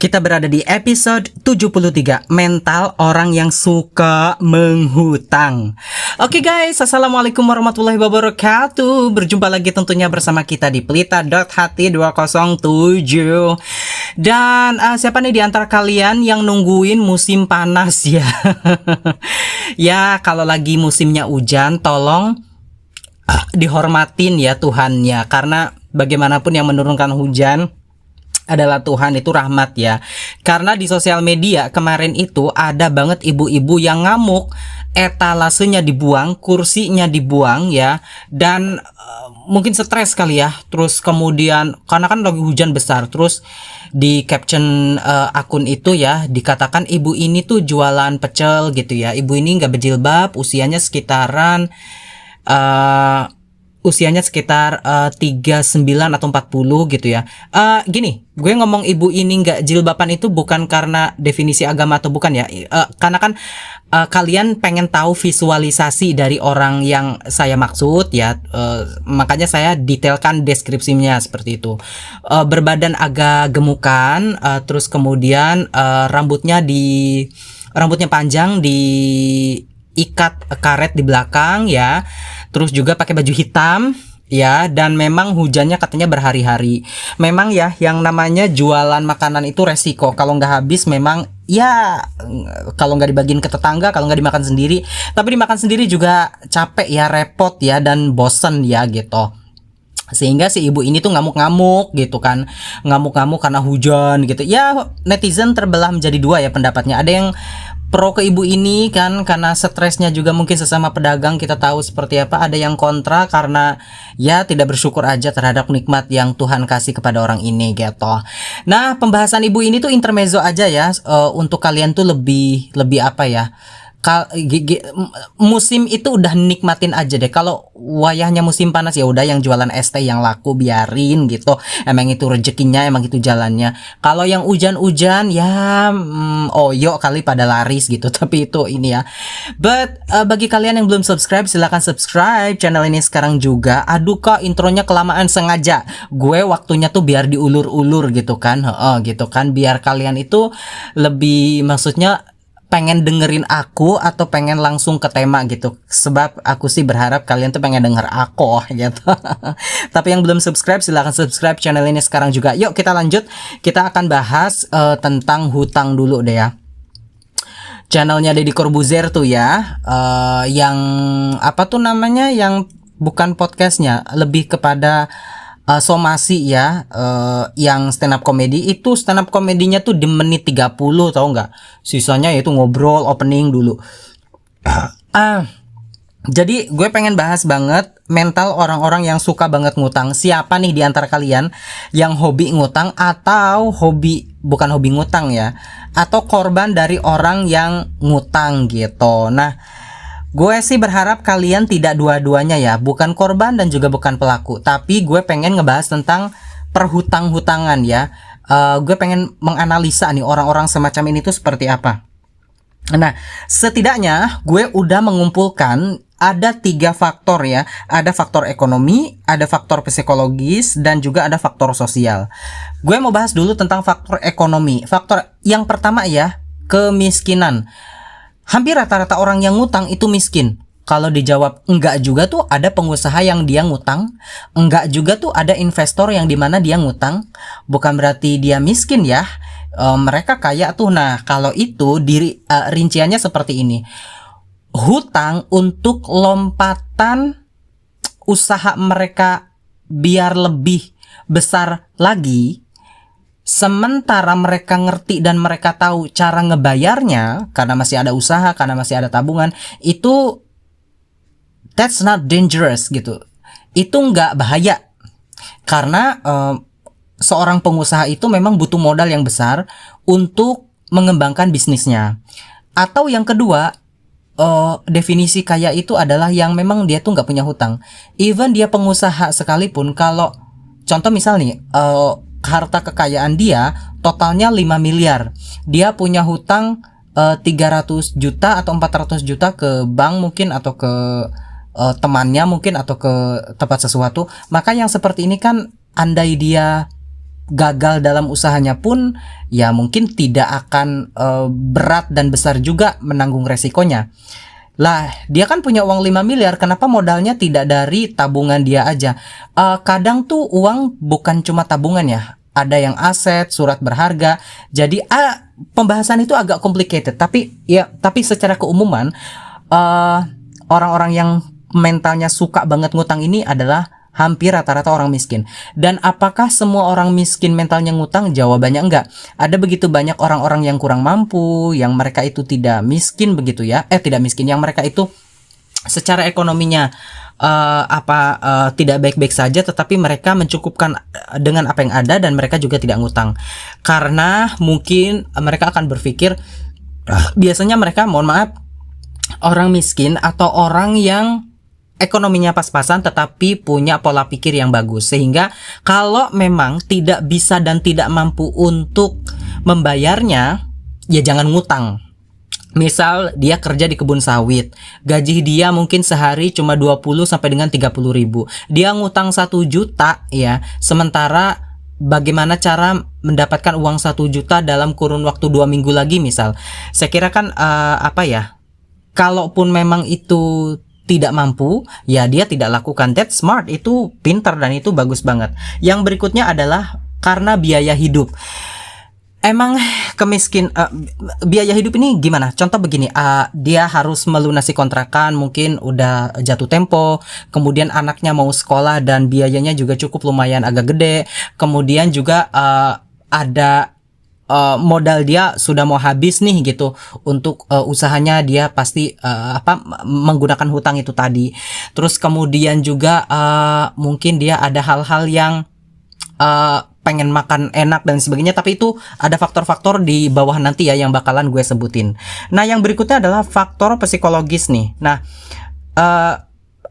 Kita berada di episode 73, mental orang yang suka menghutang. Oke guys, assalamualaikum warahmatullahi wabarakatuh. Berjumpa lagi tentunya bersama kita di Pelita.hati 207. Dan siapa nih di antara kalian yang nungguin musim panas ya? Ya, kalau lagi musimnya hujan, tolong dihormatin ya Tuhannya. Karena bagaimanapun yang menurunkan hujan adalah Tuhan, itu rahmat ya. Karena di sosial media kemarin itu ada banget ibu-ibu yang ngamuk, etalasenya dibuang, kursinya dibuang ya, dan mungkin stres kali ya. Terus kemudian karena kan lagi hujan besar, terus di caption akun itu ya dikatakan ibu ini tuh jualan pecel gitu ya. Ibu ini nggak berjilbab, usianya sekitaran 39 atau 40 gitu ya. Gini, gue ngomong ibu ini nggak jilbaban itu bukan karena definisi agama atau bukan ya. Karena kan kalian pengen tahu visualisasi dari orang yang saya maksud ya. Makanya saya detailkan deskripsinya seperti itu. Berbadan agak gemukan, terus kemudian rambutnya panjang, diikat karet di belakang ya. Terus juga pakai baju hitam ya, dan memang hujannya katanya berhari-hari. Memang ya yang namanya jualan makanan itu resiko. Kalau nggak habis memang ya, kalau nggak dibagiin ke tetangga, kalau nggak dimakan sendiri. Tapi dimakan sendiri juga capek ya, repot ya, dan bosen ya gitu. Sehingga si ibu ini tuh ngamuk-ngamuk gitu kan, ngamuk-ngamuk karena hujan gitu ya. Netizen terbelah menjadi dua ya pendapatnya. Ada yang pro ke ibu ini kan karena stresnya juga mungkin sesama pedagang, kita tahu seperti apa. Ada yang kontra karena ya tidak bersyukur aja terhadap nikmat yang Tuhan kasih kepada orang ini gitu. Nah, pembahasan ibu ini tuh intermezzo aja ya, untuk kalian tuh lebih apa ya, musim itu udah nikmatin aja deh. Kalau wayahnya musim panas ya udah yang jualan es teh yang laku biarin gitu. Emang itu rezekinya, emang itu jalannya. Kalau yang hujan-hujan ya oyo kali pada laris gitu. Tapi itu ini ya. But bagi kalian yang belum subscribe, silahkan subscribe channel ini sekarang juga. Aduh kok intronya kelamaan, sengaja gue waktunya tuh biar diulur-ulur gitu kan. Gitu kan, biar kalian itu lebih, maksudnya pengen dengerin aku atau pengen langsung ke tema gitu. Sebab aku sih berharap kalian tuh pengen denger aku gitu. Tapi yang belum subscribe, silahkan subscribe channel ini sekarang juga. Yuk kita lanjut. Kita akan bahas tentang hutang dulu deh ya. Channelnya Deddy Corbuzier tuh ya, yang apa tuh namanya, yang bukan podcastnya, lebih kepada somasi ya, yang stand up comedy. Itu stand up komedinya tuh di menit 30, tahu nggak? Sisanya yaitu ngobrol, opening dulu. Jadi gue pengen bahas banget mental orang-orang yang suka banget ngutang. Siapa nih di antara kalian yang hobi ngutang, atau bukan hobi ngutang ya, atau korban dari orang yang ngutang gitu. Nah, gue sih berharap kalian tidak dua-duanya ya, bukan korban dan juga bukan pelaku. Tapi gue pengen ngebahas tentang perhutang-hutangan ya. Gue pengen menganalisa nih orang-orang semacam ini tuh seperti apa. Nah, setidaknya gue udah mengumpulkan ada 3 faktor ya. Ada faktor ekonomi, ada faktor psikologis, dan juga ada faktor sosial. Gue mau bahas dulu tentang faktor ekonomi. Faktor yang pertama ya, kemiskinan. Hampir rata-rata orang yang ngutang itu miskin. Kalau dijawab enggak juga tuh ada pengusaha yang dia ngutang, enggak juga tuh ada investor yang dimana dia ngutang. Bukan berarti dia miskin ya, mereka kaya tuh. Nah, kalau itu rinciannya seperti ini. Hutang untuk lompatan usaha mereka biar lebih besar lagi. Sementara mereka ngerti dan mereka tahu cara ngebayarnya, karena masih ada usaha, karena masih ada tabungan, itu that's not dangerous gitu. Itu nggak bahaya. Karena seorang pengusaha itu memang butuh modal yang besar untuk mengembangkan bisnisnya. Atau yang kedua, definisi kaya itu adalah yang memang dia tuh nggak punya hutang. Even dia pengusaha sekalipun, kalau contoh misal nih, harta kekayaan dia totalnya 5 miliar. Dia punya hutang 300 juta atau 400 juta ke bank mungkin, atau ke temannya mungkin, atau ke tempat sesuatu. Maka yang seperti ini kan, andai dia gagal dalam usahanya pun ya mungkin tidak akan berat dan besar juga menanggung resikonya. Lah, dia kan punya uang 5 miliar, kenapa modalnya tidak dari tabungan dia aja? Kadang tuh uang bukan cuma tabungan ya. Ada yang aset, surat berharga. Jadi pembahasan itu agak complicated, tapi secara keumuman orang-orang yang mentalnya suka banget ngutang ini adalah hampir rata-rata orang miskin. Dan apakah semua orang miskin mentalnya ngutang? Jawabannya enggak. Ada begitu banyak orang-orang yang kurang mampu, yang mereka itu tidak miskin begitu ya. Tidak miskin, yang mereka itu secara ekonominya tidak baik-baik saja, tetapi mereka mencukupkan dengan apa yang ada dan mereka juga tidak ngutang. Karena mungkin mereka akan berpikir, biasanya mereka, mohon maaf, orang miskin atau orang yang ekonominya pas-pasan tetapi punya pola pikir yang bagus, sehingga kalau memang tidak bisa dan tidak mampu untuk membayarnya, ya jangan ngutang. Misal dia kerja di kebun sawit, gaji dia mungkin sehari cuma 20 sampai dengan 30 ribu, dia ngutang 1 juta ya, sementara bagaimana cara mendapatkan uang 1 juta dalam kurun waktu 2 minggu lagi misal. Saya kira kan kalaupun memang itu tidak mampu, ya dia tidak lakukan. That's smart, itu pintar dan itu bagus banget. Yang berikutnya adalah karena biaya hidup. Emang biaya hidup ini gimana? Contoh begini, dia harus melunasi kontrakan, mungkin udah jatuh tempo, kemudian anaknya mau sekolah dan biayanya juga cukup lumayan agak gede, kemudian juga ada modal dia sudah mau habis nih gitu untuk usahanya, dia pasti menggunakan hutang itu tadi. Terus kemudian juga mungkin dia ada hal-hal yang pengen makan enak dan sebagainya, tapi itu ada faktor-faktor di bawah nanti ya yang bakalan gue sebutin. Nah, yang berikutnya adalah faktor psikologis nih. Nah,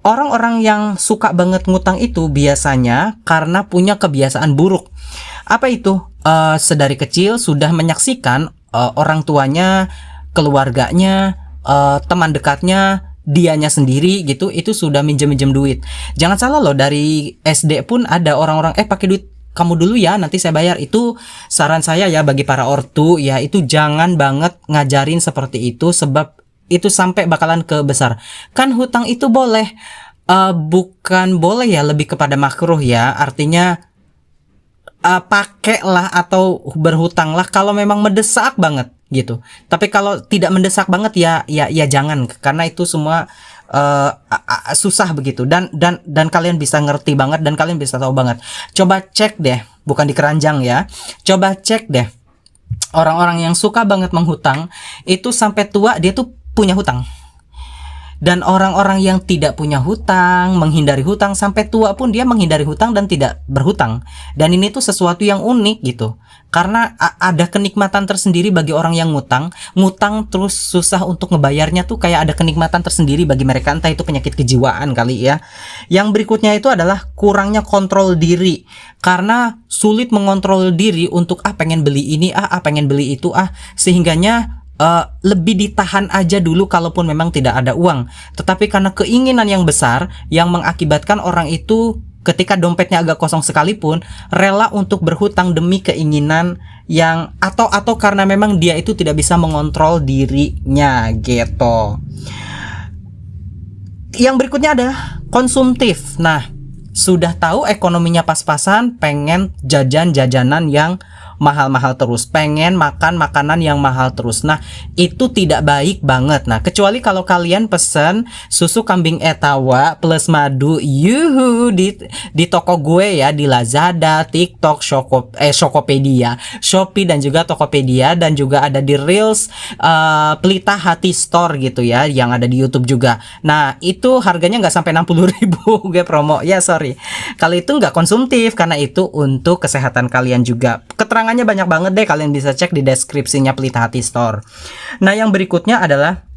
orang-orang yang suka banget ngutang itu biasanya karena punya kebiasaan buruk. Apa itu? Sedari kecil sudah menyaksikan orang tuanya, keluarganya, teman dekatnya, dianya sendiri gitu, itu sudah minjem duit. Jangan salah loh, dari SD pun ada orang-orang pakai duit kamu dulu ya, nanti saya bayar. Itu saran saya ya bagi para ortu ya, itu jangan banget ngajarin seperti itu, sebab itu sampai bakalan ke besar. Kan hutang itu boleh, bukan boleh ya, lebih kepada makruh ya, artinya pakailah atau berhutanglah kalau memang mendesak banget gitu. Tapi kalau tidak mendesak banget ya jangan, karena itu semua susah begitu, dan kalian bisa ngerti banget dan kalian bisa tahu banget. Coba cek deh, bukan di keranjang ya. Coba cek deh, orang-orang yang suka banget menghutang itu sampai tua dia tuh punya hutang. Dan orang-orang yang tidak punya hutang, menghindari hutang, sampai tua pun dia menghindari hutang dan tidak berhutang. Dan ini tuh sesuatu yang unik gitu. Karena ada kenikmatan tersendiri bagi orang yang ngutang terus susah untuk ngebayarnya tuh kayak ada kenikmatan tersendiri bagi mereka, entah itu penyakit kejiwaan kali ya. Yang berikutnya itu adalah kurangnya kontrol diri. Karena sulit mengontrol diri untuk pengen beli ini, pengen beli itu, sehingganya lebih ditahan aja dulu kalaupun memang tidak ada uang. Tetapi karena keinginan yang besar yang mengakibatkan orang itu ketika dompetnya agak kosong sekalipun rela untuk berhutang demi keinginan yang atau karena memang dia itu tidak bisa mengontrol dirinya gitu. Yang berikutnya adalah konsumtif. Nah, sudah tahu ekonominya pas-pasan, pengen jajanan yang mahal-mahal terus, pengen makan makanan yang mahal terus. Nah, itu tidak baik banget. Nah, kecuali kalau kalian pesen susu kambing etawa plus madu yuhu di toko gue ya, di Lazada, TikTok, Shokopedia, Shopee dan juga Tokopedia, dan juga ada di Reels, Pelita Hati Store gitu ya, yang ada di YouTube juga. Nah, itu harganya nggak sampai 60.000 gue promo. Ya, sorry. Kalau itu nggak konsumtif, karena itu untuk kesehatan kalian juga. Keterangannya banyak banget deh, kalian bisa cek di deskripsinya Pelita Hati Store. Nah, yang berikutnya adalah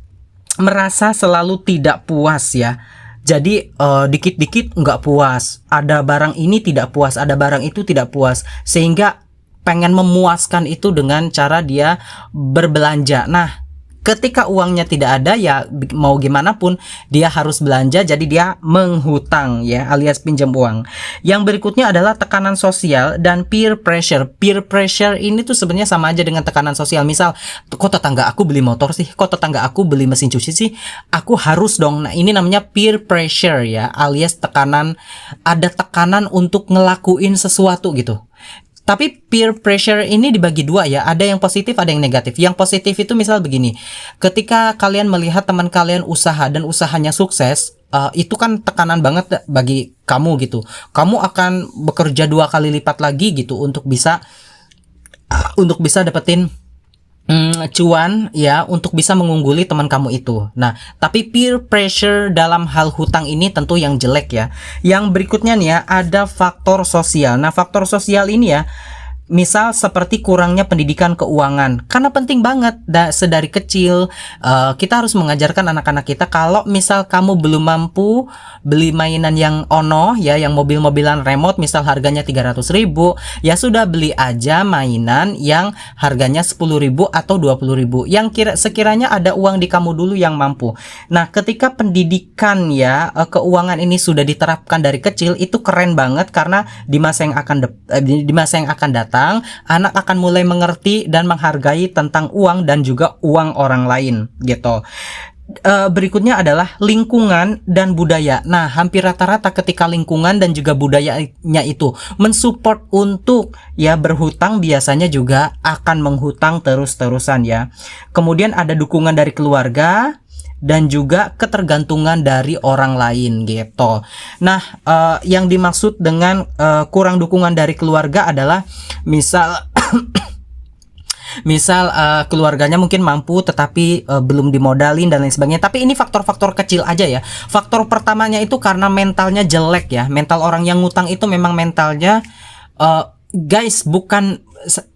merasa selalu tidak puas ya. Jadi dikit-dikit nggak puas, ada barang ini tidak puas, ada barang itu tidak puas, sehingga pengen memuaskan itu dengan cara dia berbelanja. Nah, Ketika uangnya tidak ada ya mau gimana pun dia harus belanja, jadi dia menghutang ya, alias pinjam uang. Yang berikutnya adalah tekanan sosial dan peer pressure. Peer pressure ini tuh sebenarnya sama aja dengan tekanan sosial. Misal, kok tetangga aku beli motor sih, kok tetangga aku beli mesin cuci sih, aku harus dong. Nah, ini namanya peer pressure ya, alias ada tekanan untuk ngelakuin sesuatu gitu. Tapi peer pressure ini dibagi dua ya, ada yang positif, ada yang negatif. Yang positif itu misal begini, ketika kalian melihat teman kalian usaha dan usahanya sukses, itu kan tekanan banget bagi kamu gitu. Kamu akan bekerja 2 kali lipat lagi gitu untuk bisa dapetin cuan ya, untuk bisa mengungguli teman kamu itu. Nah, tapi peer pressure dalam hal hutang ini tentu yang jelek ya. Yang berikutnya nih ya, ada faktor sosial. Nah, faktor sosial ini ya, misal seperti kurangnya pendidikan keuangan, karena penting banget sedari kecil kita harus mengajarkan anak-anak kita kalau misal kamu belum mampu beli mainan yang ono ya, yang mobil-mobilan remote misal harganya 300.000, ya sudah beli aja mainan yang harganya 10.000 atau 20.000 yang sekiranya ada uang di kamu dulu yang mampu. Nah, ketika pendidikan ya keuangan ini sudah diterapkan dari kecil, itu keren banget karena di masa yang akan datang anak akan mulai mengerti dan menghargai tentang uang dan juga uang orang lain gitu. Berikutnya adalah lingkungan dan budaya. Nah, hampir rata-rata ketika lingkungan dan juga budayanya itu mensupport untuk ya berhutang, biasanya juga akan menghutang terus-terusan ya. Kemudian ada dukungan dari keluarga dan juga ketergantungan dari orang lain gitu. Nah, yang dimaksud dengan kurang dukungan dari keluarga adalah misal keluarganya mungkin mampu tetapi belum dimodalin dan lain sebagainya. Tapi ini faktor-faktor kecil aja ya. Faktor pertamanya itu karena mentalnya jelek ya. Mental orang yang ngutang itu memang mentalnya guys, bukan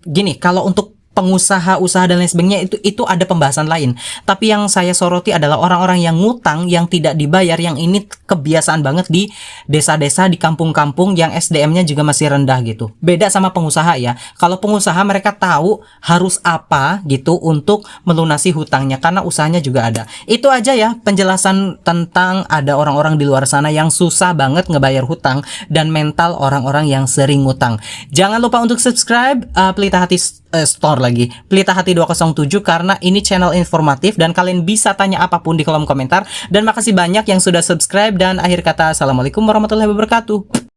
gini, kalau untuk pengusaha, usaha dan lain sebagainya itu ada pembahasan lain. Tapi yang saya soroti adalah orang-orang yang ngutang yang tidak dibayar, yang ini kebiasaan banget di desa-desa, di kampung-kampung yang SDM-nya juga masih rendah gitu. Beda sama pengusaha ya. Kalau pengusaha mereka tahu harus apa gitu untuk melunasi hutangnya karena usahanya juga ada. Itu aja ya penjelasan tentang ada orang-orang di luar sana yang susah banget ngebayar hutang dan mental orang-orang yang sering ngutang. Jangan lupa untuk subscribe Pelita Hati Pelita Hati 207 karena ini channel informatif dan kalian bisa tanya apapun di kolom komentar. Dan makasih banyak yang sudah subscribe, dan akhir kata assalamualaikum warahmatullahi wabarakatuh.